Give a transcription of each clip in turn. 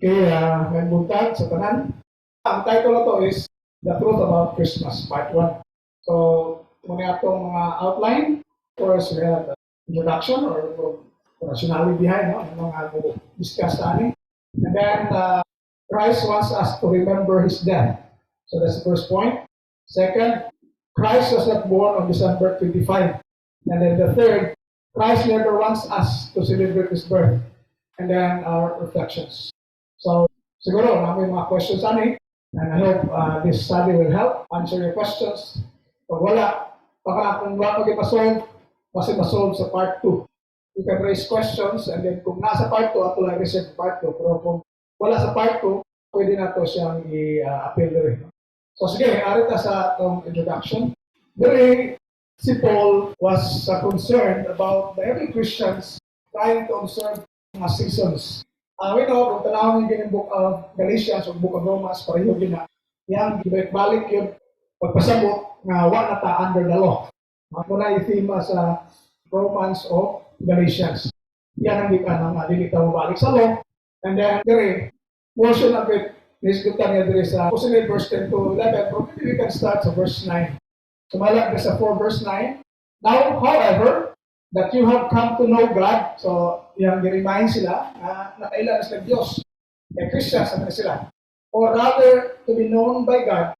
Okay, may buntag sa tanan. Ang title na to is The Truth About Christmas, Part 1. So, muna itong mga outline. First, we have the introduction or rationality behind ang mga discuss tani. And then, Christ wants us to remember His death. So that's the first point. Second, Christ was not born on December 25. And then the third, Christ never wants us to celebrate His birth. And then our reflections. So, siguro, may mga questions ani. And I hope this study will help answer your questions. Pag wala, baka kung wala mag-ipasolve, kasi masolve sa part 2. You can raise questions, and then kung nasa part 2, ato lang reserve part 2. Pero kung wala sa part 2, pwede na ito siyang i-appeal rin. So sige, arita sa itong introduction. Very si Paul was concerned about the early Christians trying to observe mga seasons. We know, kung tanawin yung book of Galatians o book of Romans, pareho din na yan, balik yung pagpasabot na wala ta under the law. Muna yung theme sa Romans o Galatians. Yan ang gikan ng dilitaw balik sa law. And then, there portion of it, nisgutan niya there sa verse 10 to 11, but maybe we can start sa verse 9. Sumalak sa 4 verse 9. Now, however, that you have come to know God, so yung i-remind sila na nakailan sila Diyos. Christians na sila. Or rather, to be known by God,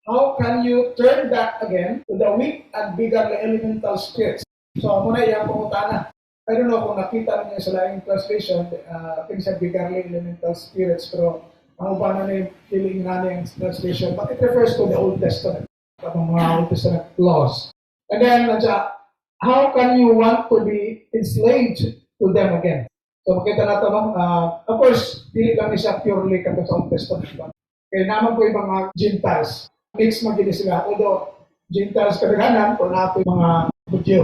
how can you turn back again to the weak and beggarly elemental spirits? So, muna yung pangutana. I don't know kung nakita niyo sa laing translation, sa beggarly elemental spirits, pero ang upana na yung feeling na yung translation, but it refers to the Old Testament, mga Old Testament laws. And then, how can you want to be enslaved to them again? So, makita natin, of course, hindi lang siya purely kato sa Old Testament. Kaya naman po yung mga Gentiles. Mix magiging sila. Although, Gentiles kadaghanan, kung na po yung mga Budyo.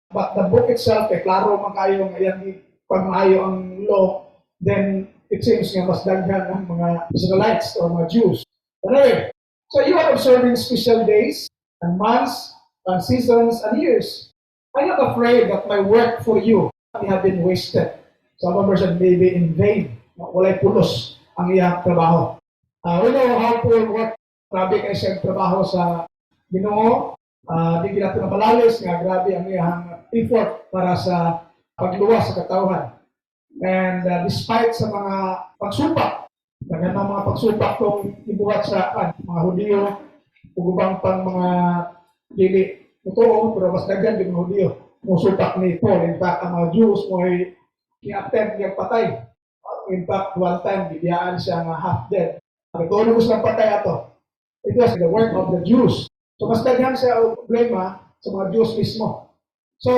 But the book itself, klaro man kayo ngayon, pag maayo ang law, then it seems nga mas daghan ng mga Israelites or mga Jews. Anyway, so you are observing special days and months and seasons and years. I'm not afraid that my work for you have been wasted. Some person may be in vain. Walay pulos ang iyang trabaho. We know how to work. Grabe kayo siyang trabaho sa Ginoo. Di natin napalalis nga grabe ang iyang effort para sa pagluwas sa katawhan. And despite sa mga pagsumpak, mga pagsumpak itong ibuhat sa mga Hudiyo, ugubang pang mga dili totoo, pero mas daghan din mga Hudiyo. Musumpak ni Paul. In fact, ang mga Jews mo ay i-attempt niyang patay. In fact, one time, bibiyaan siya nga half-dead. Nagtulog silang patay ato. It was the work of the Jews. So, mas daghan siya ang problema sa mga Jews mismo. So,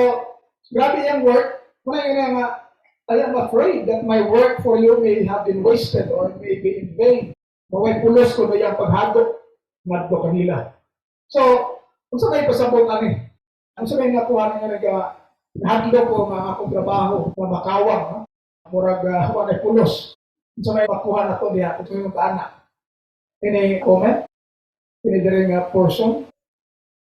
grabe yung work. Muna yun nga, I am afraid that my work for you may have been wasted or may be in vain. Maway pulos ko na yung paghagok nadto kanila. So, kung sa may pasabot ani, ang sa may nakuha nga nahadlo ko mga akong trabaho na makawang, murag ay pulos. Kung sa may makuha na to diya, kung yung kaanak. Any comment? Pinidiri nga portion.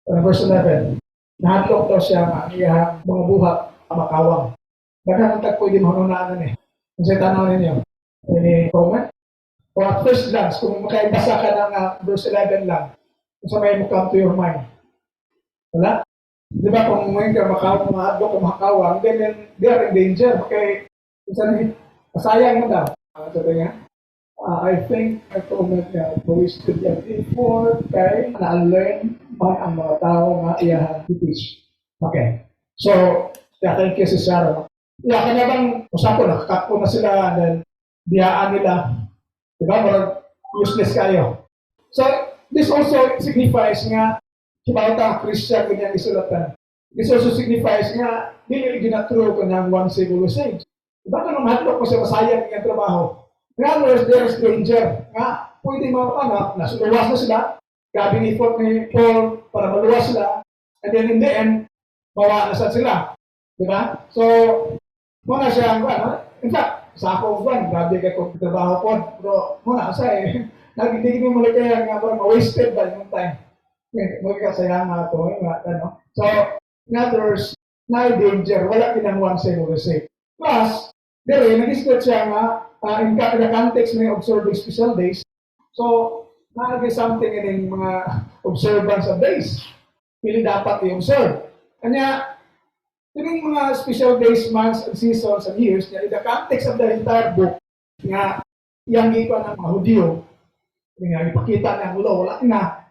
Verse 11. Nahadlok daw siya nga iyang mga buhat makawang. Baka nang tagpoy di mahununaan eh. Kung sa'yo tanaw ninyo. Any comment? O at first glance, kung makaibasa ka ng verse 11 lang, kung sa may come to your mind. Wala? Di ba kung ngayon ka makawang, mahadlok ka makawang, then they are in danger. Okay, masayang mo daw. Sabi nga, I think I comment nga, wasted yung effort kay na-learn man ang mga tao nga iyahan i-teach. Okay. So, thank you si Sarah. Kanya bang usapo na, kakako na sila, then biyaan nila. Diba? Marag useless kayo. So, this also signifies nga, kibawata Christian kanyang isulatan. This also signifies nga, hindi na true kanyang one single saved. Diba ka nang mahadlok mo siya masayang kanyang trabaho? In other words, there is danger. Nga, pwede mga anak, nasuluwas na sila, grabe ni effort ni Paul para maluwas sila, and then in the end, bawa na sila. Diba? So, muna siya ang in fact, sa ako grabe ka kung trabaho po, pero muna sa nagiging mo muli kaya nga po, ma-wasted ba yung time. Muli ka sayang nga ito, So, in other words, na danger, wala kinang one single receipt. Plus, dere, nag-isgot siya nga, in the context may observing special days, so naagay something in mga observance of days. Pili dapat i-observe. Kanya, yung mga special days, months, and seasons, and years, in the context of the entire book, nga, yang ipa ng mga Hudyo, nga, ipakita ng law, wala na.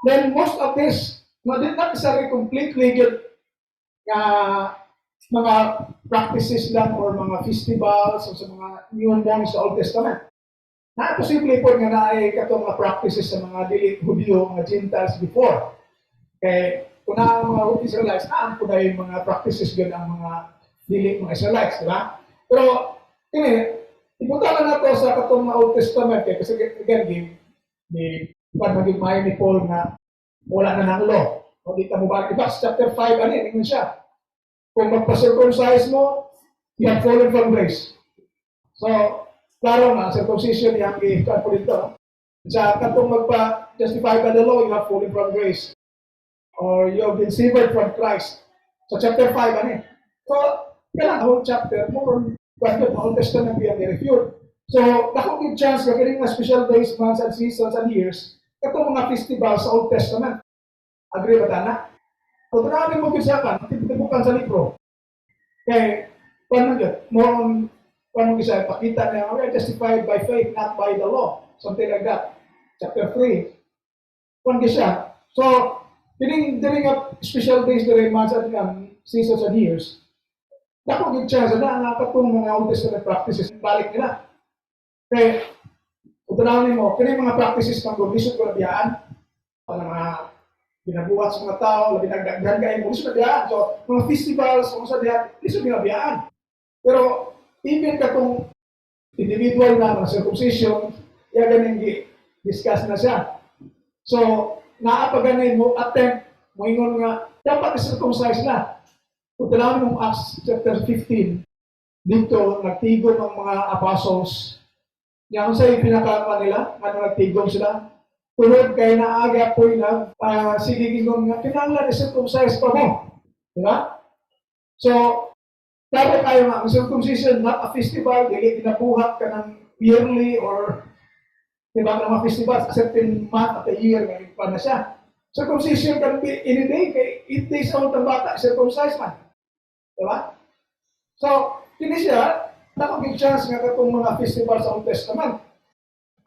Then, most of this, not necessarily completely good, mga practices lang or mga festivals o sa mga new moon sa Old Testament. Posible po nga na ay katong mga practices sa mga dili Hudyo, mga Gentiles before. Kaya kung na ang mga Israelites, naan po na yung mga practices yun ang mga dili mga Israelites, di ba? Pero, ipunta na nato sa katong mga Old Testament, kasi again, maging mayo ni Paul na wala na ng law. O di ka mo ba, Acts chapter 5, tingnan siya. Kung magpa-circumcise mo, you have fallen from grace. So, klaro na, circumcision yung i-cut po dito. Sa katong magpa-justify by the law, you have fallen from grace. Or you have been severed from Christ. So, chapter 5, So, kailangan the whole chapter, more question, Old Testament yung i-refute. So, ako give chance ka kining mga special days, months, and seasons, and years, katong mga festivals sa Old Testament. Agree ba tana? So, marami mo bisakan, tibukan sa libro. Kaya, paano yun? Paano bisa, pakita na, we are justified by faith, not by the law. Something like that. Chapter 3. Paano siya? So, during a special days, during months and seasons and years, ako give chance na nakakatong mga Old Testament practices, balik nila. Kaya, utanawin mo, kaya mga practices ng gulisod ko na biyaan, mga binabuhat sa mga tao, labi nagdagdan kayo, gulisod na biyaan. So, mga festivals, kung sa diyan, gulisod na biyaan. Pero, even katong individual na circumcision, yan ganing discuss na siya. So, naapaganin mo, attempt, mo ingon nga, dapat circumcise na. Kung talawin ng Acts chapter 15, dito, nagtigom ang mga apostles. Yan sa pinakama nila, nagtigom sila. Tulad kay naaga po na, sige ingon nga, kinanglan circumcise pa mo. Diba? So, dapat tayo nga, ang circumcision, not a festival, hindi kinabuhat ka ng yearly or diba, ng mga festivals, a certain month at a year, ngayon pa na siya. Circumcision can be any day, kay 8 days old ang bata, circumcise man. Diba? So, hindi siya, nakaging chance nga katong mga festivals sa Old Testament.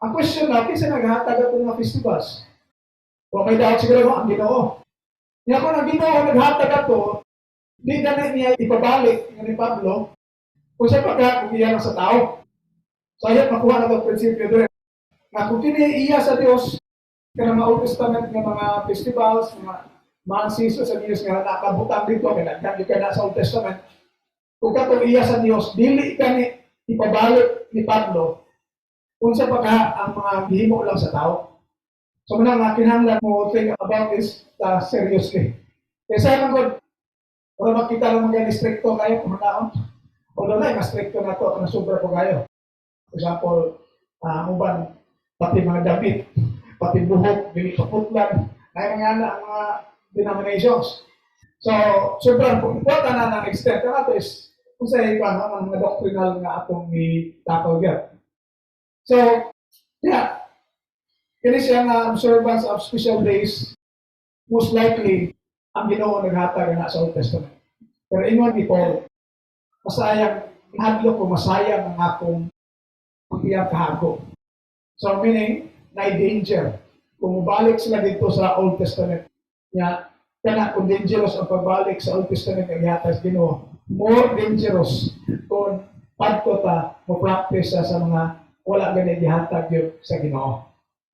Ang question na, kasi naghatag atong mga festivals. Kung may dahil siguro ang Ginoo. Kaya kung ang Ginoo naghatag ato, di na niya ipabalik ni Pablo kung siya pagkakugiyan sa tao. So, ayat makuha na itong prinsipyo doon. Na kung kiniiya sa Diyos, ka ng mga Old Testament ng mga festivals, mga months, seasons, and years nga nakabutang dito, nagdagdag ka na sa Old Testament, kung katong iya sa Diyos, dili ka ni ipabalik ni Pablo kung sa pagka ang mga gihimo lang sa tao. So, muna nga, kinahanglan mo think about this seriously. Kaya naman, para makita lang mga stricto kayo, kung manaon, although na, mas stricto na ito, na sobra po kayo. For example, uban, pati mga damit, pati buhok, dili kaputlan, na yung mga denominations. So, sobrang important na ng extent na ito is, kung sa ipan, ang mga doctrinal nga atong i-tackle yan. So, yeah, kini siya nga observance of special days, most likely, ang Ginoo naghatag na sa Old Testament. Pero ingon ni Paul, masayang, ihadlo ko masayang ang akong pag-iyang kahago. So, meaning, na-danger. Kung mabalik sila dito sa Old Testament, niya, kaya kung dangerous ang pagbalik sa Old Testament ng ihatag Ginoo, more dangerous kung padto ta mo practice sa mga wala ganit ihatag yun sa Ginoo.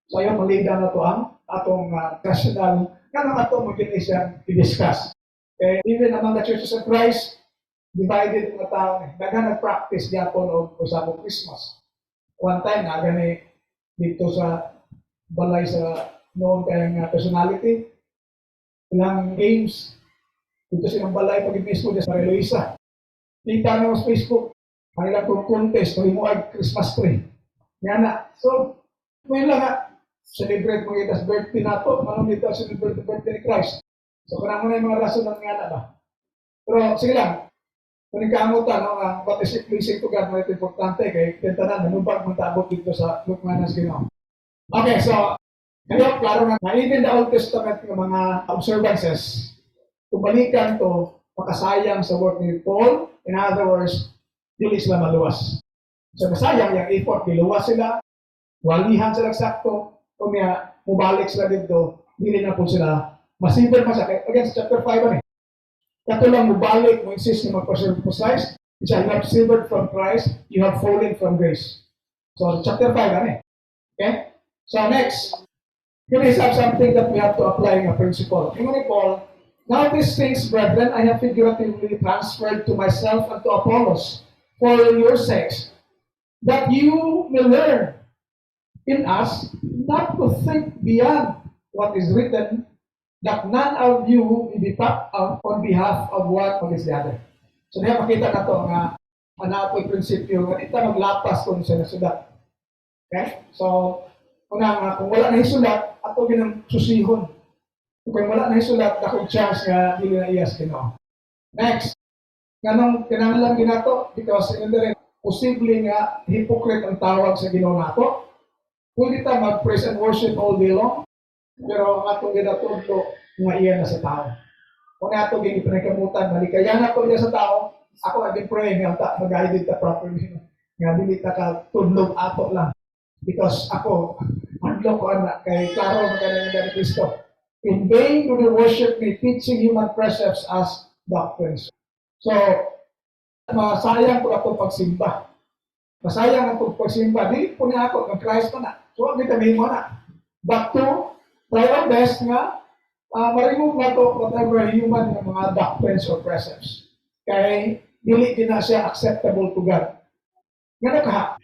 So, ayun, maliga na to ang atong rational nga nang ato mo din siyang i-discuss. Okay? Even among the churches of Christ, divided mga tao, daga nag-practice niya po o sa Christmas. One time, gani dito sa balay sa noon kayang personality, ilang games, dito silang balay pag mismo sa Reluisa. Kita nyo sa Facebook, kanilang kung contest, kung mo ay Christmas tree. Yan na. So, ngayon lang nga, celebrate mo kita sa birthday na ito, manong dito celebrate the birthday ni Christ. So, kung mo na yung mga rason ng nga na ba. Pero, sige lang, Kung ikamutan, no, what is it pleasing to God, mga importante, kay tentanan, nanubag magtabot dito sa lukmanas Ginoo. Okay, so, ngayon, klaro na even the Old Testament ng mga observances, kumalikan to, makasayang sa work ni Paul. In other words, dili sila maluwas. So, nasayang yung effort, diluwas sila, walihan sila sakto, kung niya, mubalik sila dito, dili na po sila, masipin pa siya. Again, sa chapter 5, ano eh, katulang mubalik, mo insist na mag-circumcise, you have severed from Christ, you have fallen from grace. So, chapter 5, ano eh. Okay? So, next, here is something that we have to apply in a principle. Ingon ni Paul, now these things, brethren, I have figuratively transferred to myself and to Apollos for your sakes, that you may learn in us not to think beyond what is written, that none of you may be puffed up on behalf of one against the other. So, niya makita na ito nga, apoy prinsipyo, nga ito maglapas kung siya nasulat. Okay? So, una, kung wala na isulat, ato ginang susihon. Kung wala na isulat, akong chance nga dili na iyas Ginoo. Next, ganong kinahanglan ginato because in the posible nga hypocrite ang tawag sa Ginoo nato. Pwede ta mag-praise and worship all day long, pero ang atong ginatudlo nga iya na sa tao. Kung atong ginipinakamutan, malikaya na to iya sa tao, ako nag-pray nga mag-guided ta properly. Nga dili ta ka tudlog ato lang. Because ako, madlo ko anak, kay klaro magkana ni Kristo. In vain do they worship me, teaching human precepts as doctrines. So, masayang ko itong pagsimba. Masayang ang pagsimba. Di po niya ako, mag-Christ pa na. So, ang vitamin mo na. But to, try our best nga, ma-remove na to whatever human ng mga doctrines or precepts. Kaya, dili din na siya acceptable to God. Nga ka,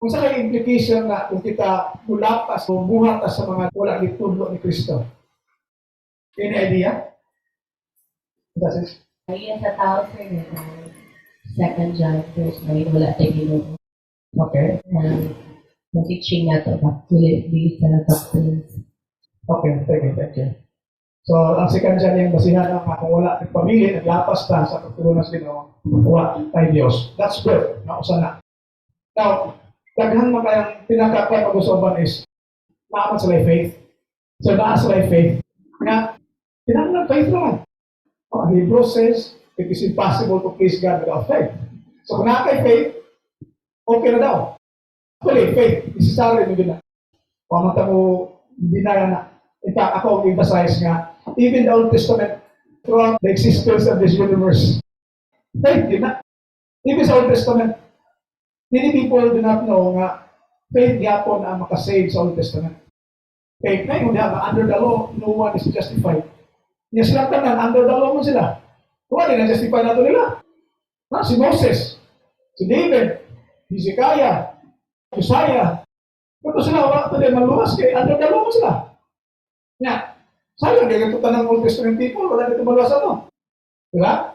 kung sa kaya implication na kung kita mulapas o buhat sa mga wala itudlo ni Kristo. Any idea? That's it. Ayun sa tao, sir, second John, verse 9, wala tayo Ginoo. Okay. Ang teaching na ito, dili sa doctrines. Okay, thank you. So, ang second John yung basihan ng kung wala ng pamilya, naglapas pa sa pagtulong ng Ginoo, wala tayo Diyos. That's good. Nausa na. Now, daghan mo kayang pinaka-point mag-usapan is naaman sila faith. So, naa sila faith. Nga, tinanong faith naman. Hebrews says, it is impossible to please God without faith. So, kung nakakay faith, okay na daw. Actually, faith, necessary mo din na. Kung mata mo, hindi na. In fact, ako emphasize nga, even the Old Testament, throughout the existence of this universe, faith din na. Even sa Old Testament, many people do not know nga faith yapon ang makasave sa Old Testament. Faith na yun, under the law, no one is justified. Yung silang tanan, under the law mo sila. Kung ano na-justify na ito nila. Si Moses, si David, Hezekiah, Josiah. Ito sila, wala ito din maluwas kay under the law mo sila. Nga, sayang, di ito tanang Old Testament people, wala dito maluwas ano. Diba?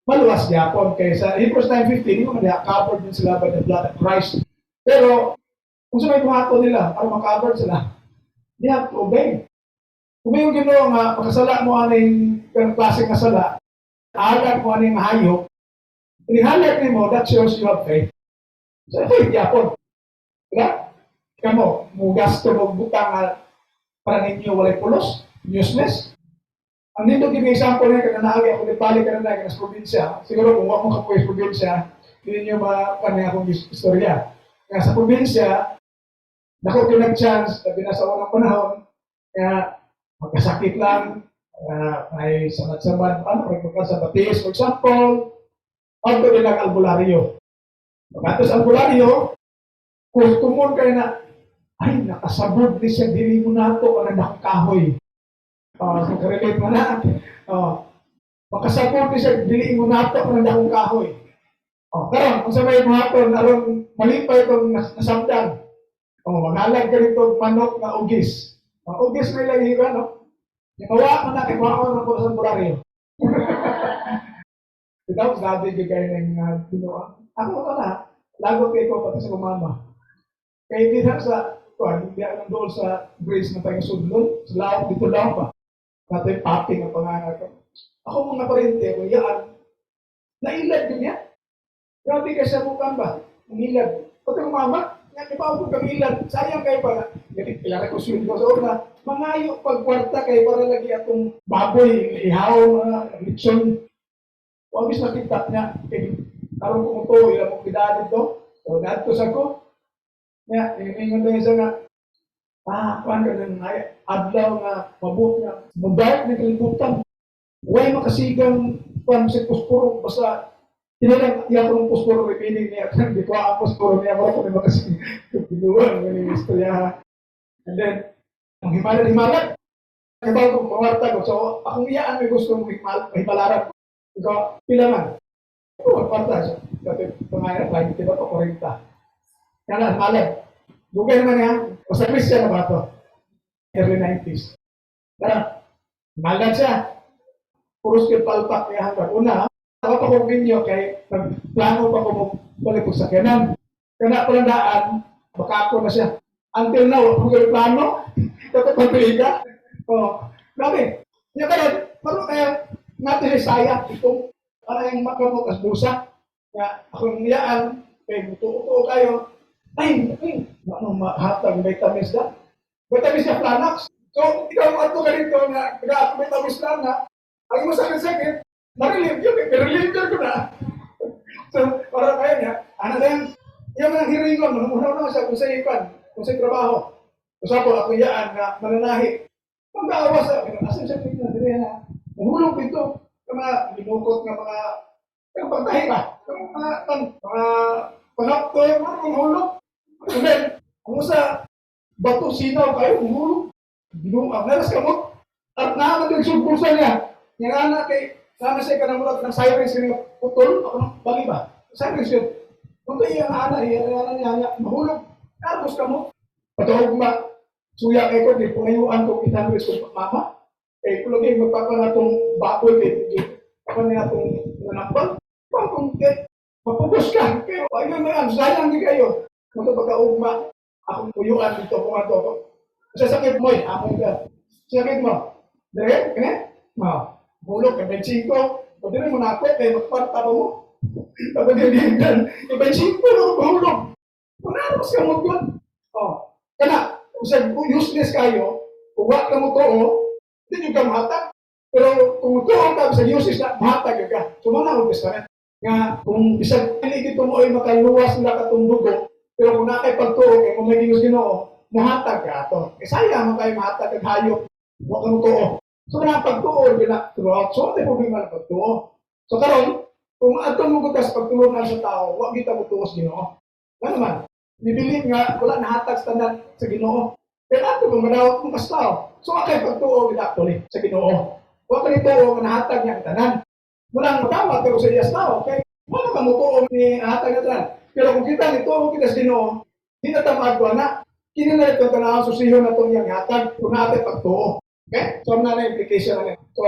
Maluwas yapon kay sa Hebrews 9:15, hindi mo covered din sila by the blood of Christ. Pero, kung sa may buhato nila, para makakover sila, they have to obey. Kung may yung Ginoo nga, makasala mo aning klaseng kasala, agad mo aning hayop, inihalat mo, that shows you have faith. So, faith yapon. Diba? Kamo, mugasto mo butang para ninyo walay pulos, useless. Ang dito gini example na kananaagi ako ni Pali kananaagi sa probinsya. Siguro kung ako kapoy sa probinsya, hindi niyo makanay akong istorya. Nga sa probinsya, nako kinag-chance, sabi na sa unang panahon, kaya magkasakit lang, may sanat-sabat, sa batis, for example, auto din ang albularyo. Pagkatos albularyo, kung tumon kayo na, ay, nakasabog di siya, dili mo na ito, ang nakakahoy. Relate mo na. Makasabog di siya, dili mo na ito, ang nakakahoy. Karon, kung sa may buhaton, aron malipay itong nasabdan. Magalag ka rito, manok na ugis. Ang ugis may lagi ka, no? Nawa mo na, kibawa ko na po sa albularyo. Ito, sabi bigay ng ginawa. Ako na, lagot kayo ko pati sa mama. Kaya hindi na sa, hindi ako doon sa grace na tayong sudlon, sa laot, dito lang pa. Nato yung popping ang panganak ko. Ako mga parente, kung yaan, Nailad din niya. Grabe ka sa bukan ba? Ang ilad. Pati ang mama, nga ipawag kang ilad. Sayang kayo para. Ganit, kailangan ko swim ko sa una. Mangayo pagkwarta kayo para lagi akong baboy, ihaw, lechon. Huwag is nakita niya. Karong kong ito, ilang mong kidadid to. So, dahil sa ko. Nga, ingon tayo sa nga. Kuhan ka ng adlaw nga, mabuk nga. Mundayat na kalibutan. Huwag makasigang kuhan si puspuro. Basta, tinalang iya ko ng puspuro, repiling niya. Hindi ko ang puspuro niya. Wala ko na makasigang. Pinuwan, may istorya. And then, ang himalan. Kaya ko, mawarta ko. So, akong iyaan may gusto mong himalaran. Ikaw, pila man. Oo, parta siya. Dati, pangalan, lagi diba pa 40. Kaya na, malam. Bugay naman niya. O sa Christian na ba ito? Early 90s. Kaya, malam siya. Puros yung palpak niya hanggang una. Ako pa kong ninyo kay nagplano pa ko mong balik sa kanan. Kaya palandaan, baka ako na siya. Until now, kung yung plano, dapat magpili ka. O, grabe. Yung kaya, marunong kaya natin saya itong para yung makamot as busa. Kaya akong niyaan, kaya mutuo kayo. Ay, mahatag vitamins na. Vitamins na Planax. So, ikaw mo ato ganito na vitamins na ang mo sakit-sakit, marilib yun, pero-relieve ko na. So, para kaya niya, ano na yung mga hiringon, manumunaw siya kung sa ipan, kung sa trabaho. So, ako yaan na mananahi. Ang daawa sa, asan siya tingnan, dire na, mahulog dito, mga linukot ng mga pagtahi ka, mga pangapto, mga mahulog. So then, kung sa bato sinaw kayo, mahulog. Naras ka mo, at naman yung subkursa niya. Yung anak kay, sana siya ka namulat ng sirens kaya putol, ako nang bali ba? Sirens yun. Kung ito yung anak niya, mahulog. Tapos ka mo, patawag ba, suya kayo ko, di pungayuan kong itanwis kong mama. Eh, kung lagi magpapangatong baboy, ako niya itong nanakbal. Kung mapubos ka, kaya ayun na yan, sayang di kayo. Kung ito pagkaugma, akong tuyuan dito, kung ito ako. Sa sakit mo, amoy ka. Sakit mo, dire, kanya? Hulog, kabensin ko. Pwede rin mo nakit, kaya magparta mo. Tapos yung dan, kabensin ko, hulog. Manaros ka mo yun. Kana, kung useless kayo, kung wak ka mo to, hindi nyo ka mahatag. Pero kung tuon ka sa useless na, mahatag ka. So, mga Old Testament. Nga, kung bisag piligid mo ay makaluwas na katong dugo, pero kung nakay pagtuo, kaya kung may Ginoo, mahatag ka ito. Eh, sayang mo kayo mahatag ang hayop. Huwag ka mo tuo. So, na pagtuo, throughout. So, hindi problema na pagtuo. So, karon, kung atong mo bukas pagtuo na sa tao, huwag kita mo tuos Ginoo. Ano naman? Bibilin nga, wala nahatag standard sa Ginoo. Pero ato kung manawag mo kas tao. So, akay pagtuo, actually, sa Ginoo. Huwag ka nito, nahatag niya ang tanan. Walang matama, pero sa iyas tao, okay? Wala ka mo tuo ni nahatag na tanan. Pero kung kita nito, kita sa Ginoo, hindi na tamad ko na, kinala ito tanaw, susiyo na itong iyang hatag, kung natin pagtuo. Okay? So, na implication na ito. So,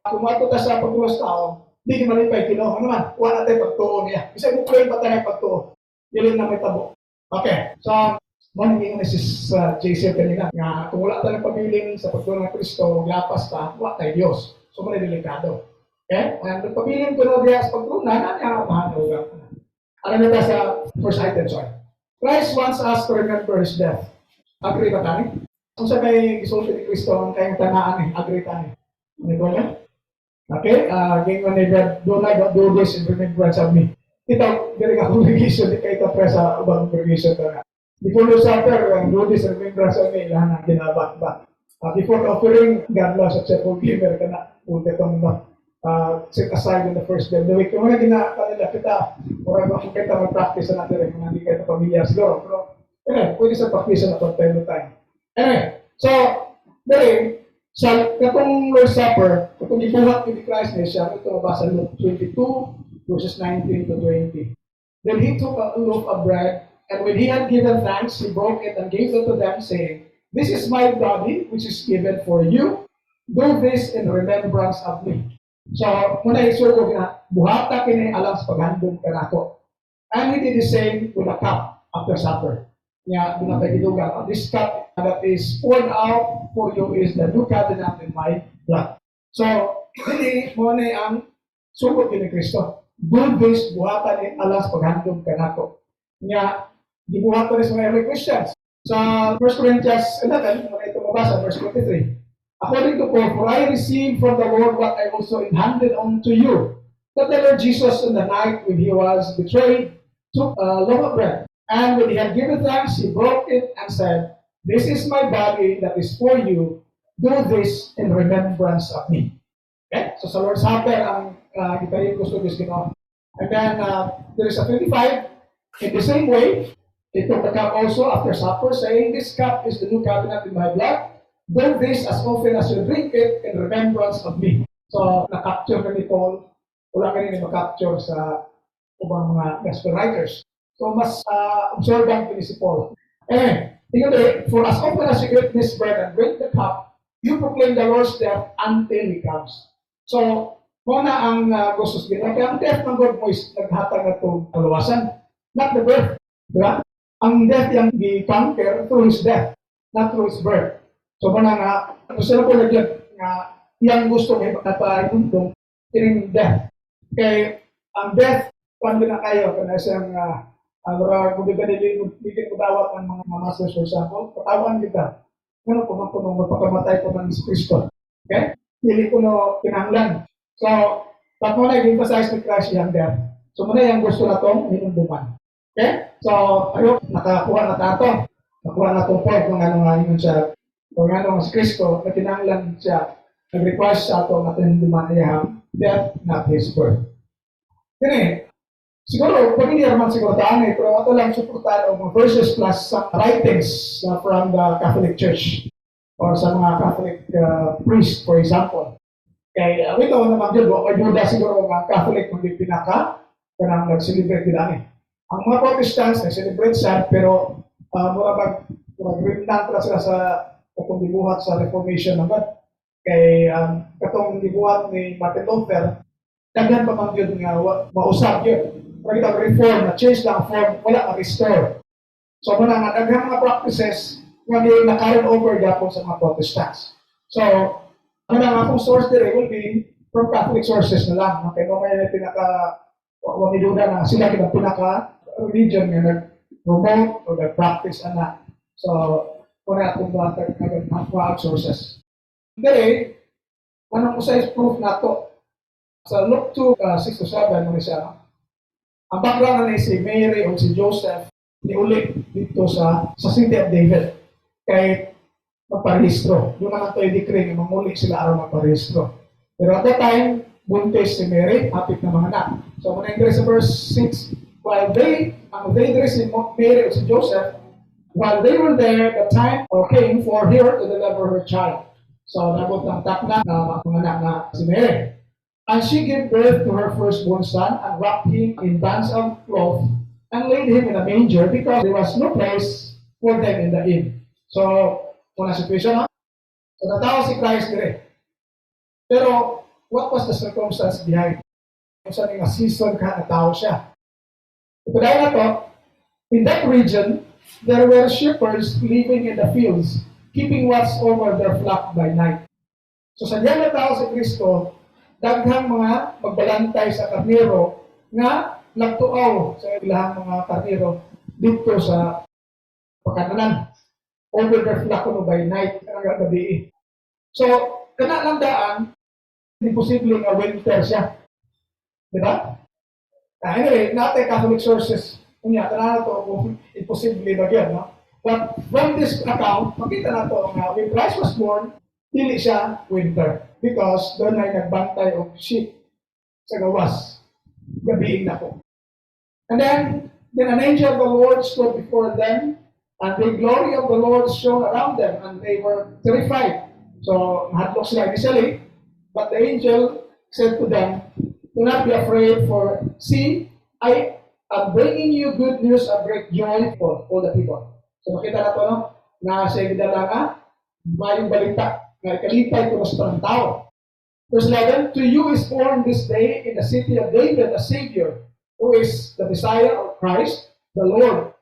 kung matuta sa pagtulos tao, hindi ka malipay Ginoo. Ano man? Wala natin pagtuo niya. Isa mo ko yung patay pagtuo. Yun na may tabo. Okay. So, morning na si JC kanina nga kung wala tayong pabiling sa pagtuo ng Kristo, lapas ta, wala tayo Diyos. So, muna delikado. Okay? And pabiling ko na diya sa pagtuo, na niya mahanugan. Ano na sa first item, sorry. Christ wants us to remember His death. Agree ba tayo? Kung sa may isulti ni Kristo, ang kayong tanaan agree tayo. Ano ko yan? Okay? Ging man do not do this in remembrance of me. Ito, galing ako congregation, di kayo tapos sa ubang congregation ka na. Before you suffer, do this in remembrance of me, lahat ng ginabak ba. Before offering, God loves at forgiver ka na. Punta itong set aside in the first day of the week. Kung mga ginaakanila kita, mura ba kung kita mag-practice na natin, kung hindi kayo pamilya siguro. Pero, pwede sa practice na from time to time. Anyway, so, dali, sa katong Lord's Supper, katong ibuhat ni Christ na siya, ito mabasa Luke 22, verses 19 to 20. Then he took a loaf of bread, and when he had given thanks, he broke it and gave it to them, saying, "This is my body, which is given for you. Do this in remembrance of me." So, muna isuko na, buhata kini alam sa paghandong kanako. And he did the same with a cup after supper. Nga, doon natin gidugan. This cup that is poured out for you is the new covenant in my blood. So, hindi mo na ang sugot ni Kristo. do this, buhatan ni alas paghandog kanako. Nga, gibuhatan ni sa mga early Christians. Sa 1 Corinthians 11, mga ito mabasa, verse 23. According to Paul, for I received from the Lord what I also handed on to you, that the Lord Jesus in the night when he was betrayed took a loaf of bread, and when he had given thanks, he broke it and said, "This is my body that is for you. Do this in remembrance of me." Okay? So sa Lord's Supper, ang itayin gusto this ginawa. And then there is a 25. In the same way, he took the cup also after supper, saying, "This cup is the new covenant in my blood. Do this as often as you drink it in remembrance of me." So, na-capture ka ni Paul. Wala ka rin na-capture sa ubang mga gospel writers. So, mas observant ko ni si Paul. Anyway, for as often as you eat this bread and drink the cup, you proclaim the Lord's death until He comes. So, muna ang gusto sa ginawa. Kaya ang death ng God mo is naghatag na itong kaluwasan. Not the birth. Diba? Ang death yung i-conquer through His death, not through His birth. So, muna nga, gusto na po nagyan nga yung gusto may pagkapahintong iring death. Kaya ang death, kung na kayo, kung na siyang kung bigyan ko dawat ng mga masters, for example, patawan kita. Ano po man po nung magpakamatay po ng Kristo. Okay? Hindi ko no kinahanglan. So, ba't mo na i-emphasize ni Christ yung death? So, muna yung gusto na itong hinunduman. Okay? So, ayun, nakakuha na tato. Nakuha na itong point kung ano nga yun siya. Kung ano si Kristo, na kinahanglan siya, nag-require sa ito na hinunduman niya death, not His birth. Kaya siguro, pag hindi naman siguro daan pero ito lang suportahan o mga verses plus some writings from the Catholic Church or sa mga Catholic priest, for example. Kaya ito naman yun, kay Buddha siguro mga Catholic hindi pinaka kanang nag-celebrate nila. Ang mga Protestants nag-celebrate siya, pero mag-rindan pala sila sa katong dibuhat sa Reformation naman. Kay katong dibuhat ni Martin Luther, daghan pa man yun nga mausap yun. Pag kita reform, na-change lang ang form, wala ma-restore. So, muna nga, daghang mga practices nga na-carry over gapon sa mga Protestants. So, muna nga, kung source dire will be from Catholic sources na lang. Okay, no, may wamiluda na sila kinang pinaka-religion nga nag-promote o nag-practice ana. So, muna itong mga sources. Dire, anong size proof na to? Sa Luke 2, 6-7, mga siya, ang background na si Mary o si Joseph niulit dito sa City of David kay magparehistro. Doon naman ito i-decree na mamuli sila araw magparehistro. Pero at that time, buntis si Mary, hapit na mga anak. So, muna yung sa verse 6, while they si Mary o si Joseph, while they were there, the time came for her to deliver her child. So, nabot ang takna na mga anak na si Mary. And she gave birth to her firstborn son and wrapped him in bands of cloth and laid him in a manger because there was no place for them in the inn. So, una situation, ha? So, natawa si Christ dire. Pero, what was the circumstance behind? Kung saan yung season ka, natawa siya. Ito dahil na to, in that region, there were shepherds living in the fields, keeping watch over their flock by night. So, sa diyan natawa si Kristo, daghang mga magbalantay sa karnero nga nagtuaw sa ilahang mga karnero dito sa pagkanalan. Over their flock by night, karang gabi. So, kana lang daan, hindi posible nga winter siya. Diba? Anyway, natin Catholic sources, kunya, kana na ito, imposible ba yun, no? But from this account, makita na ito nga, when Christ was born, dili siya winter. Because doon ay nagbantay o sheep sa gawas. Gabiing na po. And then an angel of the Lord stood before them, and the glory of the Lord shone around them, and they were terrified. So, nahadlok sila initially, but the angel said to them, "Do not be afraid, for see, I am bringing you good news of great joy for all the people." So, makita na ito, no? Na sa igdala nga, mayong balita. Kalipay ko sa ng tao. Verse 11, to you is born this day in the city of David a Savior, who is the Messiah of Christ, the Lord.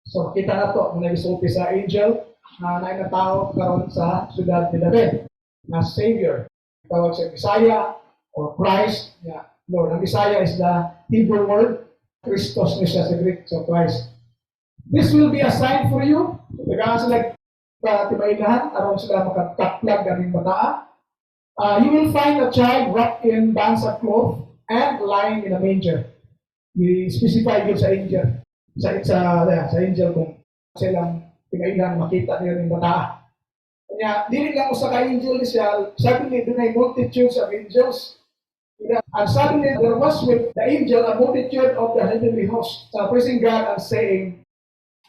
So makita na ito, muna isulti sa angel na tao karon sa siyudad ni David, na Savior. Tawag sa Messiah or Christ, Lord. Ang Bisaya is the Hebrew word, Christos ni siya sa Greek, so Christ. This will be a sign for you. So, tagaan sila timainahan, aron sila makataplag kaming bataa. You will find a child wrapped in bands of cloth and lying in a manger. I-specify yun sa angel. Sa angel kung silang timainahan makita nila ng bataa. Kanya, dili lang usa ka angel siya, suddenly doon ay multitudes of angels. And suddenly there was with the angel a multitude of the heavenly host, praising God and saying,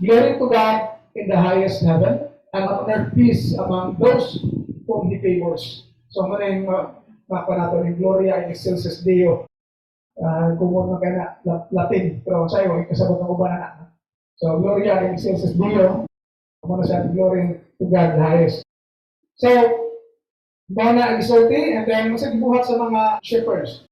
Glory to God in the highest heaven, and on earth peace among those whom He favors. So, muna yung nato ng Gloria in excelsis Deo. Kung mo na Latin, pero sa'yo, ikasabot ng uban na. So, Gloria in excelsis Deo, muna siya, Glory to God the highest. So, Bana exulti, and then masag buhat sa mga shepherds.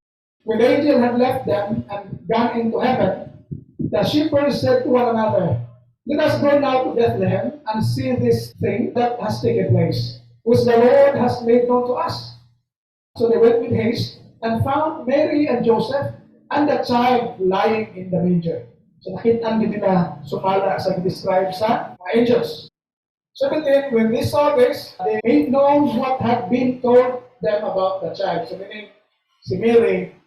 When the angel had left them and gone into heaven, the shepherds said to one another, Let us go now to Bethlehem and see this thing that has taken place, which the Lord has made known to us. So they went with haste and found Mary and Joseph and the child lying in the manger. So nakitaan din nila sumala sa describe sa mga angels. 17, when they saw this, they made known what had been told them about the child. So meaning, si Mary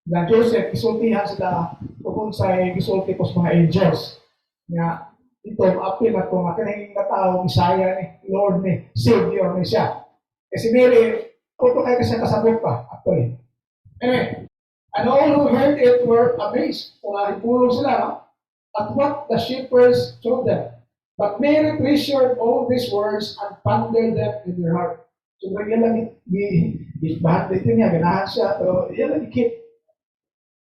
na Joseph, isultihan sila kung sa'y isulti po sa mga angels. Nga, ito, apil na ito, makinahing na tao, Messiah ni, Lord ni, Savior ni siya. Si Mary, kung kayo kasi kasabot pa, actually. Anyway, and all who heard it were amazed. Kung nahipulong sila, no? At what the shepherds told them. But Mary treasured all these words and pondered them in her heart. So, yan lang bahag dito niya, ganahan siya, pero yan lang ikip.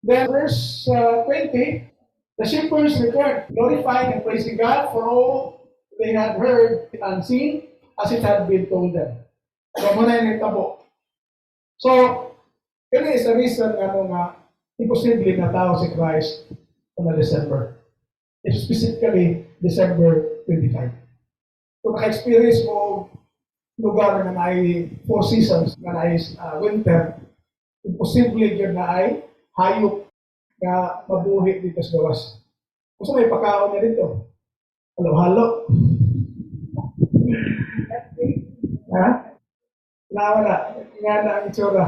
Then, verse 20, the shepherds returned, glorifying and praising God for all they had heard and seen as it had been told them. So, muna yung tabo. So, yun is the reason nga imposible na tao si Christ on December. Specifically, December 25. Kung naka-experience mo lugar na ay 4 seasons, na ay winter, imposible yun na ay hayop na mabuhi dito sa gawas. Gusto may pagkaon niya dito. Halo-halo. Ha? Wala. Nga na ang itsura.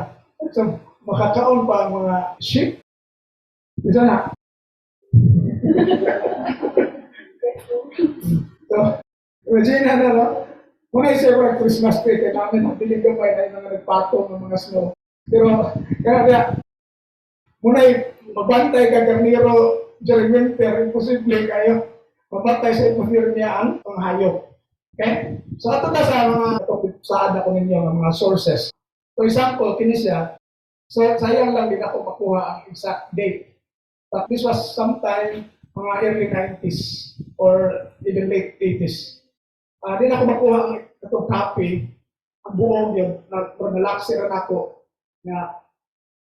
So, makakaon pa ang mga sheep. Ito na. So, imagine na, no? Muna yung siyempre Christmas tree, kaya namin nabilig ko pa yung mga nagpatong ng mga snow. Pero, kaya, muna yung mabantay ka karniro during winter, imposible kayo mabantay sa hipotermia ang hayop. Okay? So, ito na sa mga saan ako ninyo, mga sources. For example, kini siya, so sayang lang din ako makuha ang exact date. But this was sometime mga early 90s or even late 80s. Di na ako makuha ang itong copy, ang buong yun, nalaksiran ako na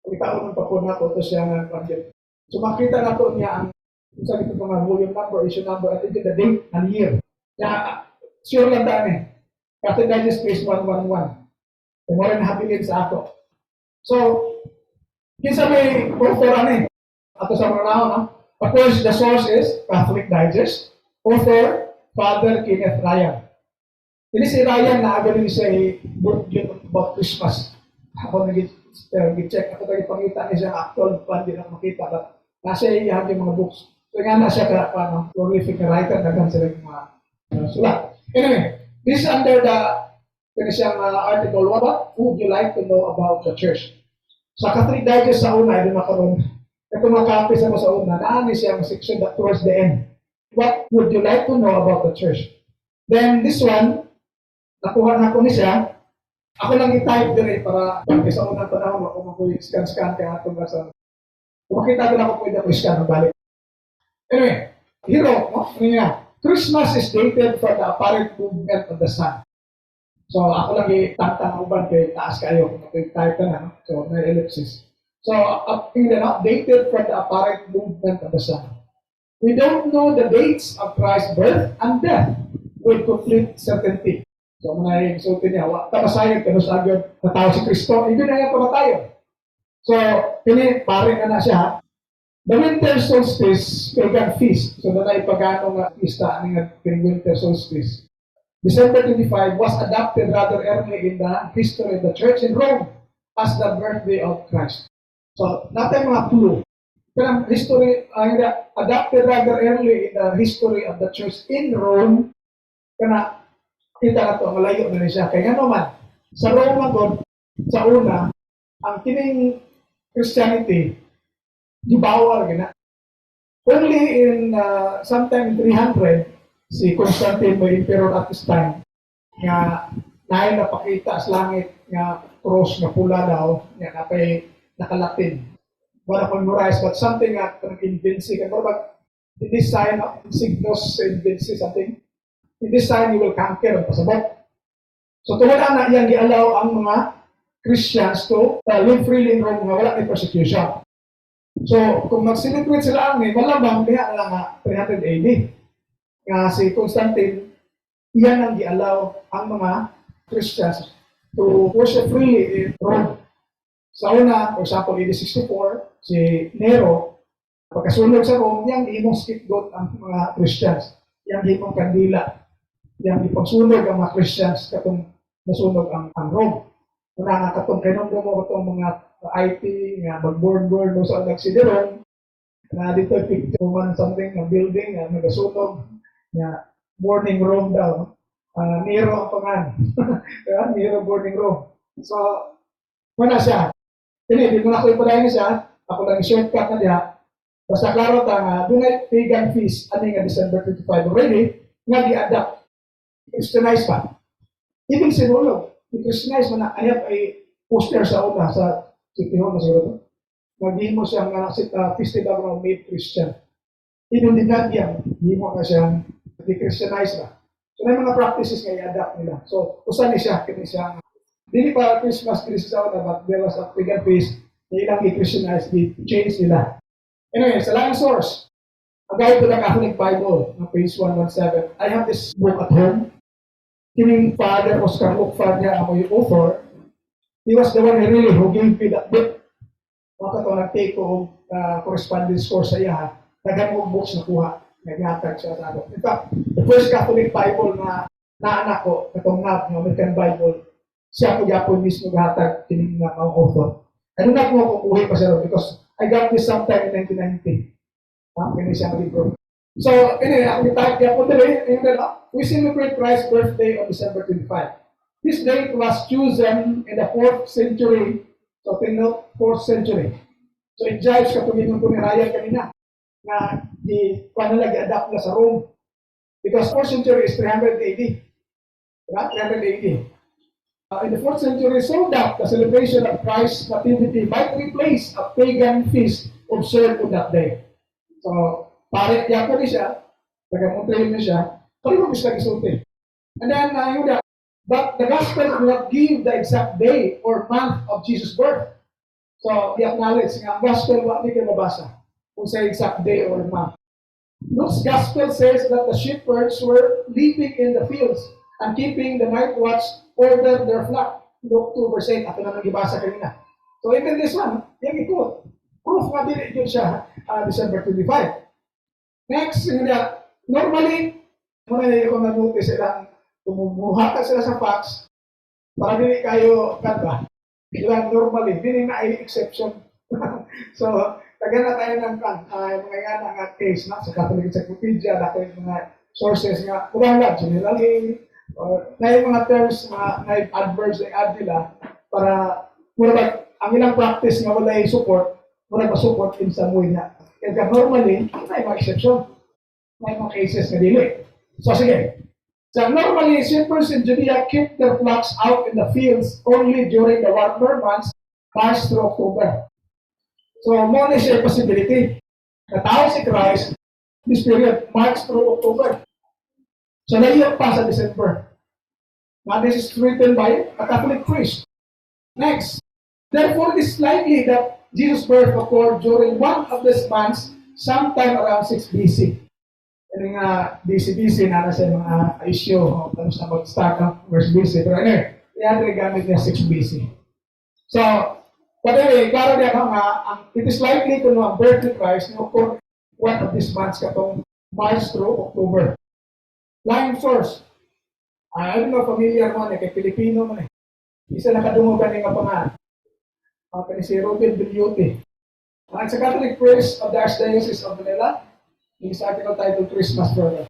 pagkitaon ng papun ako, ito siya nga project. So makita na to niya ang isa dito mga volume number, issue number, at even the date and year. Kaya sure lang daan Captain Digest Space 111. Kaya mo rin habilin sa ako. So, kinsa may author ato sa mga naon, no? Of course, the source is Catholic Digest, author, Father Kenneth Ryan. Ini si Ryan na agaling siya book yun about Christmas. Ako nag-check, ako tayo pangita niya siya actual plan, di na makita, but nasa iyahan yung mga books. So nga na siya ka, prolific writer, naghan sila yung mga sulat. Anyway, this is under the article, what would you like to know about the church? Sa Catholic Digest sa una, doon nakaroon. Ito mga copies ako sa una, naani siyang section that towards the end. What would you like to know about the church? Then this one, nakuha na ko ni siya. Ako lang i-type din para sa unang panahon, ako mag-scan kaya itong nasa. Kung makita ko na ako pwede ako i-scan balik. Anyway, hero, no? Christmas is dated from the apparent movement of the sun. So, ako lang itantang uban kay taas kayo. Kung type ka na, no? So, may ellipsis. So, dated from the apparent movement of the sun. We don't know the dates of Christ's birth and death with complete certainty. So, muna yung sulti niya, tapasayag ka sa agad na tao si Kristo, hindi na yan tayo. So, kini pare na siya. The winter solstice, pagan feast. So, na ipagano nga pista ni nga winter solstice. December 25 was adopted rather early in the history of the church in Rome as the birthday of Christ. So, natin mga clue. Pero history, adopted rather early in the history of the church in Rome, kana kita na ito, malayo na rin siya. Kaya nga naman, sa Roma God, sa una, ang kining Christianity, di bawal gina. Only in sometime in 300, si Constantine, may emperor at this time, nga nahin napakita sa langit nga cross nga pula daw, nga napay nakalatin. Wala memorize, but something nga invinci. Kaya in this sign, signos invinci, something. In this sign, you will conquer ang pasabot. So, tungkol na iyang gi-allow ang mga Christians to live freely in Rome nga wala may persecution. So, kung mag-celebrate sila ang malamang kaya lang nga 300 AD. Nga si Constantine, iyan ang gi-allow ang mga Christians to worship freely in Rome. Sa una, for example, AD 64, si Nero, pagkasunod sa Rome, yang imong scapegoat ang mga Christians. Yang imong kandila. Yang ipagsunog ang mga Christians katong nasunog ang Rome. Una nga katong kinumdo mo katong mga IT, nga mag-born mo sa nagsideron, na dito picture man something, na building, na nagasunog, na burning Rome daw. Nero ang pangan. Nero burning Rome. So, wala siya. Hindi mo na ako ipadayin siya. Ako lang i-shortcut na diya. Basta klaro ta nga, dunay pagan feast, ano nga December 25 already, nga gi-adapt. Christianize pa. Ibig sinulog. I-Christianize mo na, ayap ay poster sa una, sa City Hall na siguro. Magdihin mo siyang festival ng made Christian. Inunidad yan. Hindi mo na siyang i-Christianize na. So, may mga practices nga i-adapt nila. So, usan ni siya, kini siya. Dili pa Christmas sa una, but there was a pagan feast na ilang i-Christianize, i-change nila. Anyway, sa lang source, a guide to the Catholic Bible, na page 117. I have this book at home. Kining Father Oscar Lucfardia, ako yung author. He was the one who gave me that book. Maka ito nag-take ko correspondence course sa iya. Naghamog books na kuha. Nag-hatag siya sa akin. In fact, the first Catholic Bible na naanak ko, katong NAB, ng American Bible, siya ko yapon mismo naghatag kining mga author. Ano na ko kukuhi pa siya because I got this sometime in 1990. Kini siya libro. So, anyway, ang itag yapon dali, we celebrate Christ's birthday on December 25. This date was chosen in the 4th century. So, tinno 4th century. So, it jives kapag yung pumiraya kanina na panalagi-adapt na sa Rome. Because 4th century is 300 AD. Right? 300 AD. In the 4th century, so that the celebration of Christ's nativity might replace a pagan feast observed on that day. So, pare, yapo ni siya, taga-Montreal na siya, pero gusto gisulti. And then, but the gospel do not give the exact day or month of Jesus' birth. So, i-acknowledge nga, ang gospel, wala di kayo mabasa kung sa exact day or month. Luke's gospel says that the shepherds were living in the fields and keeping the night watch ordered their flock. Luke 2 verse 8, ako na nag-ibasa kanina. So, even this one, yung ikot. Proof nga din yun siya, December 25. Next, normally, muna yung na-notice silang bumuhatag sila sa facts para dili kayo kanta. Normally, dili na ay exception. So, taga na tayo ng mga nga case na sa Catholic Encyclopedia, dati yung mga sources nga, kumala, generally, na yung mga terms na adverbs na i-add nila para muna ang ilang practice nga wala yung support, muna pa-support in some way na. Kaya normally, may mga exception. May mga cases na dili. So, sige. So, normally, shepherds in Judea keep their flocks out in the fields only during the warmer months, March through October. So, more na siya possibility. Natao si Christ, this period, March through October. So, naiyak pa sa December. Now, this is written by a Catholic priest. Next. Therefore, it is likely that Jesus' birth occurred during one of these months, sometime around 6 BC. Yung BC na nasa mga issue, tapos na mag-start ng verse BC. Pero ano, i-gamit niya 6 BC. So, But anyway, klaro niya no, nga, it is likely kung ang birth ni Christ no, for one of these months katong March through October. Line first. I don't know, familiar mo na kay Pilipino mo na. Isa nakadungogan nga pangalan. Kani si Robin Bilyote. Sa Catholic Priest of the Archdiocese of Manila, his article titled Christmas Brother.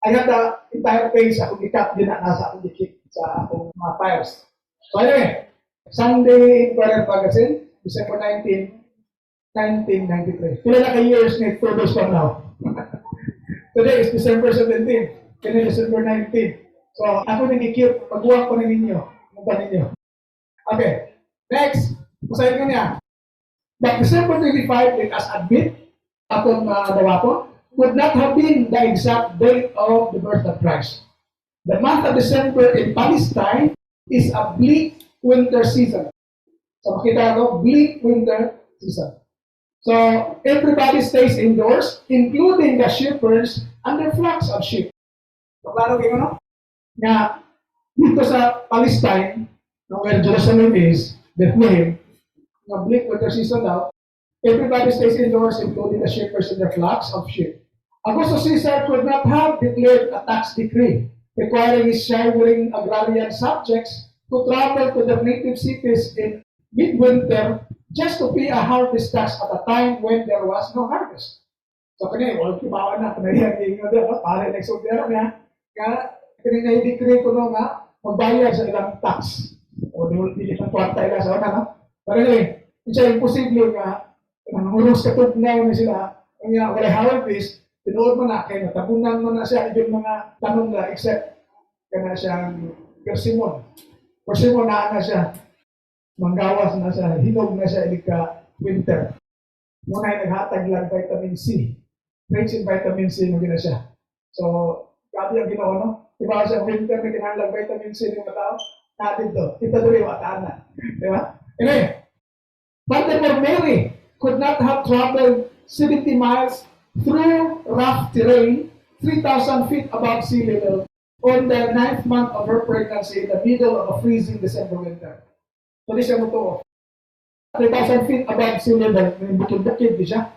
I had the entire page akong i-cut din na nasa akong i-keep sa akong mga files. So anyway, Sunday Inquirer Magazine, December 19, 1993. Pila na ka-years na 2 days from now. Today is December 17, kaya December 19. So ako nang i-keep, magbuwak ko na ninyo. Mukha ninyo. Okay, next. Masahin ko niya. But December 25, let us admit, atong dawato, would not have been the exact date of the birth of Christ. The month of December in Palestine is a bleak winter season. So makita ko, bleak winter season. So everybody stays indoors, including the shepherds and their flocks of sheep. So klaro kayo, no? Nga, dito sa Palestine, where Jerusalem is, Bethlehem, nga bleak winter season now, everybody stays indoors, including the shepherds and their flocks of sheep. Augustus Caesar could not have declared a tax decree requiring his shivering agrarian subjects to travel to their native cities in midwinter just to pay a harvest tax at a time when there was no harvest. So kanya, walang kibawan na, kanya yung pare na isobyera niya, kaya kanya yung decree ko nga, magbayad sa ilang tax. O di ng kwarta ila sa una, no? Pero anyway, siya imposible nga, nangulos katugnaw na sila, kanya wala harvest, tinuod mo na, kaya natabunan mo na siya yung mga tanong na except kana siyang persimon. Persimon na siya, manggawas na siya, hinog na siya ilika winter. Muna ay naghatag lang vitamin C. Rich in vitamin C mo gina siya. So, grabe ang ginawa, no? Diba siya winter na kinahalang vitamin C ng mga tao? Natin to. Ito doon yung wataan na. Diba? Anyway, furthermore, Mary could not have traveled 70 miles through rough terrain, 3,000 feet above sea level, on the 9th month of her pregnancy in the middle of a freezing December winter. So, di siya mo to. 3,000 feet above sea level, may bukid-bukid di siya.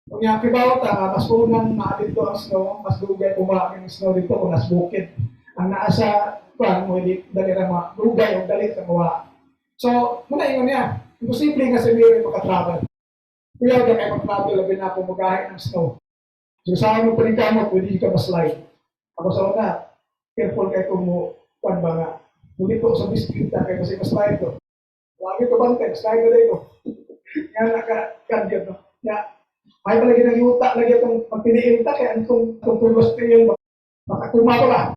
Kung yung kibaw mas unang maalit to ang snow, mas dugay umaking snow dito kung nas bukid. Ang naasa, mo hindi dali na mga dugay o dali sa mga. So, muna ingon niya, imposible nga sa Mary makatravel. Kaya ka kayo mag-travel, labi na ako magahin ng snow. So, sa akin mo pa rin kamot, pwede ka ma-slide. Ako sa una, careful kayo kung kuwan ba nga. Ngunit ko sa bisikleta kayo kasi ma-slide ko. Huwag ito bantay, slide na dito. Yan, naka-kandiyan, no? Yan, may palagi ng yuta, lagi itong magpiniin ta, kaya itong tulos tayo, makakulma ko lang.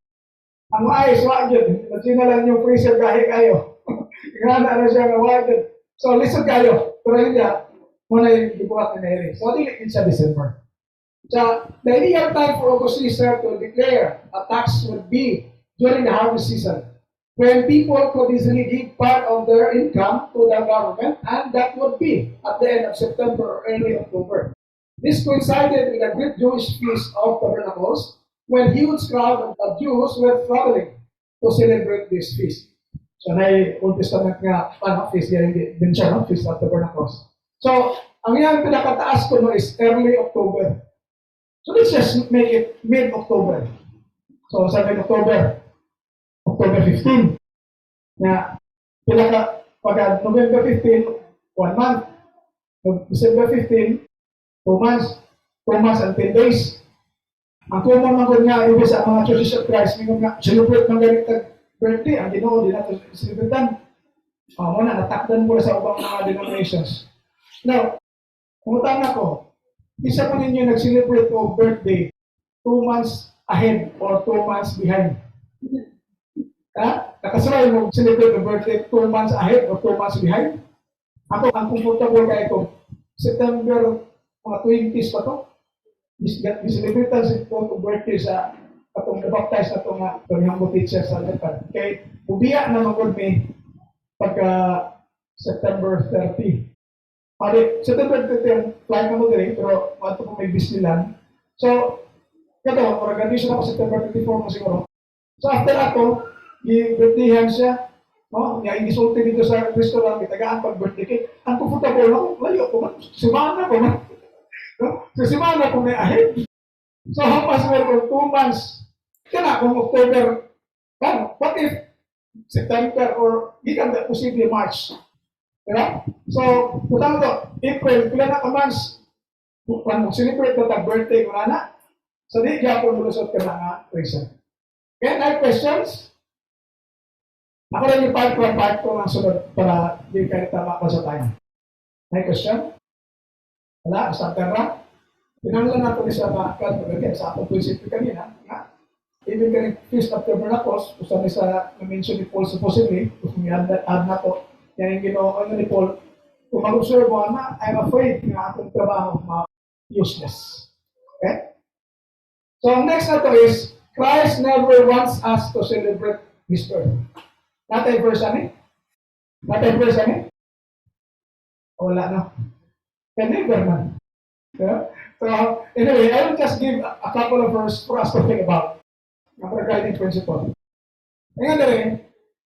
Ang ayos, wag yun. Kasi na lang yung freezer kahit kayo. Nga na siya nga wag yun. So, listen kayo. Pero hindi, muna yung ibuhat ni Mary. So, din sa December. So, the ideal time for Augustus Caesar to declare a tax would be during the harvest season, when people could easily give part of their income to the government, and that would be at the end of September or early October. This coincided with the great Jewish feast of Tabernacles, when huge crowd of Jews were traveling to celebrate this feast. So, Old Testament nga, feast din siya, no? Feast of Tabernacles. So, ang iyang pinakataas ko no is early October. So, let's just make it mid-October. So, sa mid-October, October 15. Na, pagka November 15, 1 month. December 15, 2 months. 2 months and 10 days. Ang common mga nga, iba sa mga Churches of Christ, may nga, celebrate ng ganitag birthday, ang Ginoo, di natin celebratean. Muna, natakdan mo sa ubang mga denominations. Now, kumutan ako, isa pa ninyo nag-celebrate of birthday 2 months ahead or 2 months behind. Nakasabay mo celebrate of birthday 2 months ahead or 2 months behind. Ako, ang comfortable kaya ito, September, mga 20s pa to. Celebrate ang birthday sa atong na-baptize na itong Panginoong teacher sa Lepan. Kaya, ubiya na magod may pagka September 30. September 30 ang flight na mo din, pero mato po may Disneyland. So, kato, organization ako September 24 mo siguro. So, after ako, i-birthdayhan siya, Oh, nga inisulti dito sa restaurant, kitagaan pag birthday cake. Ang comfortable ako, layo ko man. Simana ko man. No? So, simana ko may ahead. So, hapas meron 2 months. Kana, kung October, what if September or gikan na posible March? Diba? So, kung to, April, pila na ka months, kung celebrate na birthday ko na, so di kaya po mulusot ka na nga reason. Okay, any questions? Ako lang yung part ko ng sunod para di kayo tama pa sa time. Any question? Wala? Sa terra? Pinanglan natin sa mga sa atong prinsipyo kanina, nga, even kanin Feast of Tabernacles, kung saan sa na-mention ni Paul supposedly, kung i-add na to, yan yung ginawa ni Paul, kung mag-observe mo na, I'm afraid na atong trabaho useless. Okay? So, next na to is, Christ never wants us to celebrate His birth. Natay verse ani? Natay verse ani? Wala no? Never man. Yeah? So, anyway, I will just give a couple of verses for us to think about. Number guiding principle. Ngayon na rin,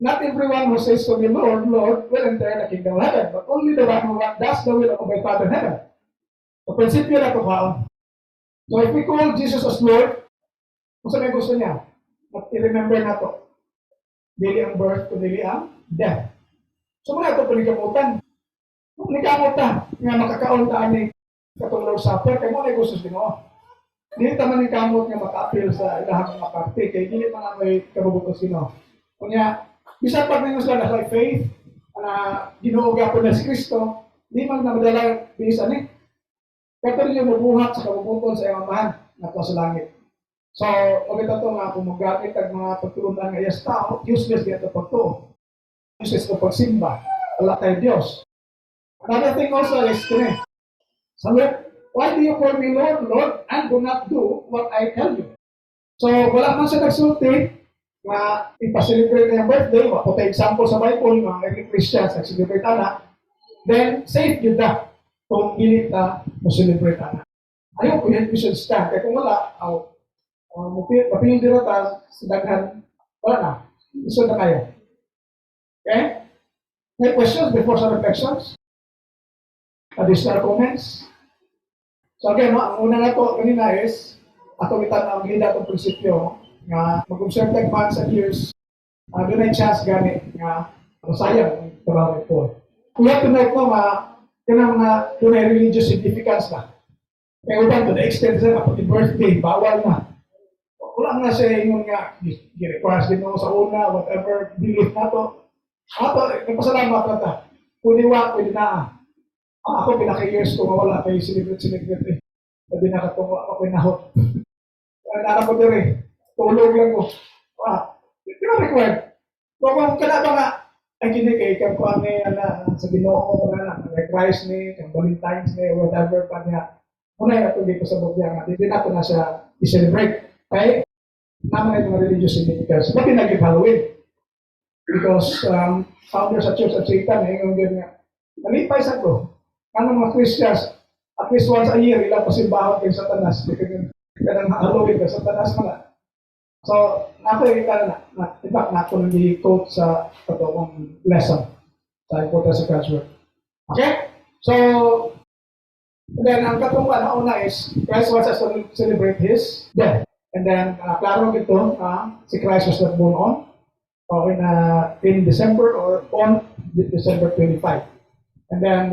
not everyone who says to me, Lord, Lord, will enter the kingdom of heaven, but only the one who does the will of my Father in heaven. So, prinsipyo na ito kaon. So, if we call Jesus as Lord, kung saan gusto niya, at i-remember na ito, dili ang birth, dili ang death. So, muna ito panikamutan. Kung nikamutan, nga makakaon taan ni katong Lord Supper, kaya mo na gusto sa Ginoo. Dili taman ni kamot nga maka-appeal sa ilahang makarte, kaya dili man may kabubutos Ginoo. Kunya, bisan pag ninyo sila na faith, na Ginoo gapon na si Kristo, di man na madala bisan ni. Kato ninyo mabuhat sa kabubuton sa iyong amahan na sa langit. So, pagkita ito nga, kung magagamit ang mga pagtulungan ng iyas tao, useless dito pagtuo. Useless ito pagsimba. Wala tayo Diyos. Another thing also is, so, why do you call me Lord, Lord, and do not do what I tell you? So, wala man siya nagsulti na ipaselebrate na yung birthday, maputa example sa Bible, mga early Christians, nag-celebrate na, then, safe yun na kung pilit na mo-celebrate na. Ayaw ko yun, we should stand. Kaya kung wala, mapilin din natin sa daghan, wala na. Iso na kayo. Okay? Any questions before some reflections? Additional comments? So again, ang una na to kanina is, atong itan ang lida itong prinsipyo nga mag-observe like months and years, doon ay chance gani nga masayang ang trabaho ito. We have to note no, doon ay religious significance na. Kaya uban to the extent na kapag birthday, bawal na. Wala nga siya yung nga, i-requires din mo sa una, whatever, belief na to. Nagpasalamat na ta. Pwede na. Ako, pinaka-years ko mawala kayo celebrate eh. Sabi nakatungo ako pinahot. Anak ko din tulog lang ko. Di ba required? Kung kada ba nga, ang kinikay, kang kuhan na sa Ginoo ko na, Christ ni, kang Valentine's ni, whatever pa niya. Muna yung ito dito sa bugya nga, hindi na ito na siya i-celebrate. Okay? Naman ito mga religious significance. Bakit nag-give Halloween? Because founders sa Church of Satan, yung ganyan. Nalipay sa ito. Ano mga Christians, at least once a year, ilang pasimbahan kay Satanas. Kaya nang Halloween kay Satanas mga. So, nakita na, in fact, nato nang i-quote sa katawang lesson sa importance of God's word. Okay? So, then, ang katungkuan na una is, Christ wants us to celebrate His death. And then, klaro ito, si Christ was not born in December or on December 25. And then,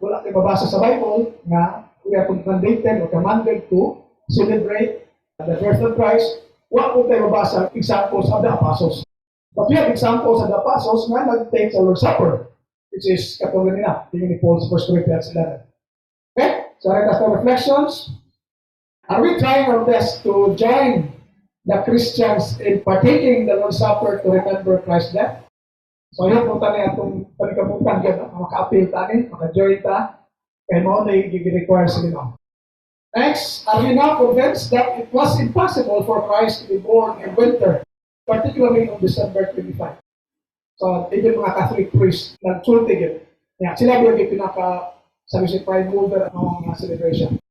wala kayo mabasa sa Bible na we are mandated or commanded to celebrate the birth of Christ. What would tayo mabasa? Examples of the apostles. But we have examples of the apostles na nag-take the Lord's Supper, which is katulad nila, yung ni Paul's 1 Corinthians 11. Okay? So, let us have reflections. Are we trying our best to join the Christians in partaking the Lord's Supper to remember Christ's death? So, yun po tayo itong panikabutan yan, maka-appeal tayo, maka-join ta, kaya mo na yung require sa Ginoo. Next, are we now convinced that it was impossible for Christ to be born in winter, particularly on December 25? So, even mga Catholic priests, nag-sulti yun. Sila yung sabi si prime mover ng celebration.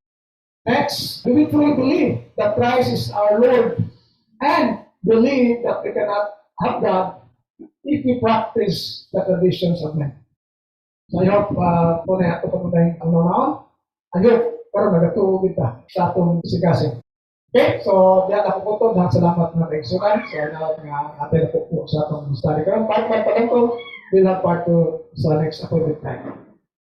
Next, do we truly believe that Christ is our Lord and believe that we cannot have God if we practice the traditions of men. So I hope po na ito po na ang noon. I hope karon nagatuo kita sa atong sigasin. Okay, so diyan ako po to. Dahil salamat na kaigsunan. So na atin po sa atong study. Karon part pa lang to. We'll have part 2 sa next appointed time.